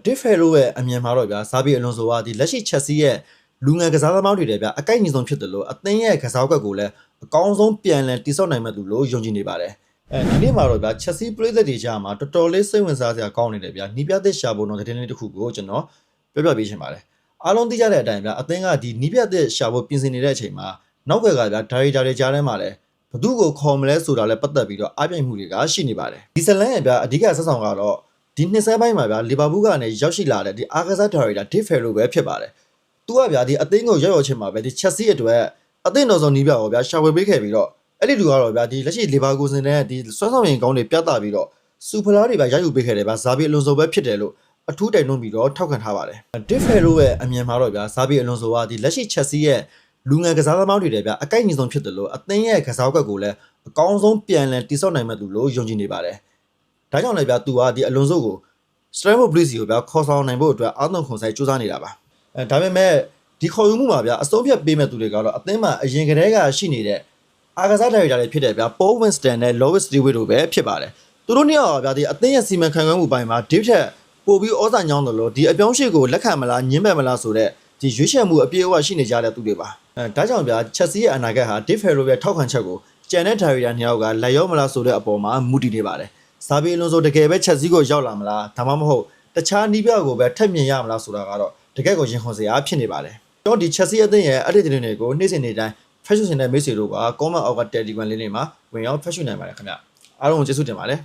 တစ်ဖယ်လိုရဲ့အမြင်မှာတော့ဗျာဇာဘီအလွန်ဆိုကဒီလက်ရှိချက်စီရဲ့လူငယ်ကစားသမားတွေတဲ့ဗျာအကိုက်ညီဆုံးဖြစ်တယ်လို့အသင်းရဲ့ကစားကွက်ကိုလည်းအကောင်းဆုံးပြန်လည်တိစောက်နိုင်မဲ့သူလို့ယုံကြည်နေပါတယ်ဒီနေ့မှာတော့ဗျာချက်စီပရိသတ်တွေကြားမှာတော်တော်လေးစိတ်ဝင်စားစရာကောင်းနေတယ်ဗျာနီးပြသစ်ရှာဖို့တော့တဲ့နေ့တစ်ခုကိုကျွန်တော်ပြောပြပေးချင်ပါတယ်အားလုံးသိကြတဲ့အတိုင်းဗျာအသင်းကဒီနီးပြသစ်ရှာဖို့ပြင်ဆင်နေတဲ့အချိန်မှာနောက်ွယ်ကဗျာဒါရီတာတွေကြားထဲမှာလည်းဘသူ့ကိုခေါ်မလဲဆိုတာလည်းပတ်သက်ပြီးတော့အပြိုင်မှုတွေကရှိနေပါတယ်ဒီဇလန်ရဲ့ဗျာအဓိကဆက်ဆောင်ကတော့ဒီနှစ်ဆဲပိုင်းမှာဗျာလီဗာပူးကနေရောက်ရှိလာတဲ့ဒီအာဂဇာဒါရီတာဒစ်ဖယ်လိုပဲဖြစ်ပါတယ်သူကဗျာဒီအသင်းကိုရောက်ချင်းမှာပဲဒီချက်စီအတွက်အသင်းတော်ဆောင်နီးပြတော့ဗျာရှာဝယ်ပေးခဲ့ပြီးတော့အဲ့ဒီလူကတော့ဗျာဒီလက်ရှိလီဗာပူးစင်တဲ့ဒီစွမ်းဆောင်ရင်ကောင်းတွေပြသပြီးတော့စူဖလာတွေဗျာရယူပေးခဲ့တယ်ဗျာဇာဘီအလွန်ဆိုပဲဖြစ်တယ်လို့အထူးတိုင်တွန်းပြီးတော့ထောက်ခံထားပါတယ်ဒစ်ဖယ်လိုရဲ့အမြင်မှာတော့ဗျာဇာဘီအလွန်ဆိုကဒီလက်ရှိချက်စီရဲ့လူငယ်ကစားသမားတွေတဲ့ဗျာအကိုက်ညီဆုံးဖြစ်တယ်လို့အသင်းရဲ့ကစားကွက်ကိုလည်းအကောင်းဆုံးပြန်လည်တိစောက်နိုင်မဲ့သူလို့ယုံကြည်နေပါတယ်ဒါကြောင့်လည်းဗျာသူကဒီအလွန်ဆိုကိုစတရမ်မိုဘလီစီကိုဗျာခေါ်ဆောင်နိုင်ဖို့အတွက်အာသွန်ခွန်ဆိုင်စူးစမ်းနေတာပါဒါပေမဲ့ဒီခေါ်ယူမှုမှာဗျာအဆုံးဖြတ်ပေးမဲ့သူတွေကတော့အသင်းမှာအရင်ကတည်းကရှိနေတဲ့အာဂဇာဒါရီတာတွေဖြစ်တဲ့ဗျာပေါ်ဝင်းစတန်နဲ့လောဝစ်စတီဝစ်တို့ပဲဖြစ်ပါတယ်သူတို့နှစ်ယောက်ကဗျာဒီအသင်းရဲ့စီမံခန့်ခွဲမှုပိုင်းမှာဒစ်ထက်ပို့ပြီးဩဇာညောင်းတယ်လို့ဒီအပြောင်းရှိကိုလက်ခံမလားညှင်းပယ်မလားဆိုတဲ့ဒီရွေးချယ်မှုအပြည့်အဝရှိနေကြတဲ့သူတွေပါဒါကြောင့်ဗျာချက်စီရဲ့အနာဂတ်ဟာဒစ်ဖယ်လိုရဲ့ထောက်ခံချက်ကိုကျန်တဲ့ဒါရီတာနှစ်ယောက်ကလက်ရောမလားဆိုတဲ့အပေါ်မှာမူတည်နေပါတယ်ဇာဘီအလွန်ဆိုတကယ်ပဲချက်စီကိုရောက်လာမလားဒါမှမဟုတ်တခြားနီးပြကိုပဲထက်မြင်ရမလားဆိုတာကတော့တကယ်ကိုရင်ခွန်စရာဖြစ်နေပါတယ်ကျွန်တော်ဒီချက်စီအသင်းရဲ့အထက်တင်တွေကိုနေ့စဉ်နေ့တိုင်းဖက်ရှင်တဲ့မိတ်ဆွေတို့က comment အောက်က Telegram လေးတွေမှာဝင်ရောက်ဖက်ရှင်နိုင်ပါတယ်ခင်ဗျအားလုံးကိုကျေးဇူးတင်ပါတယ်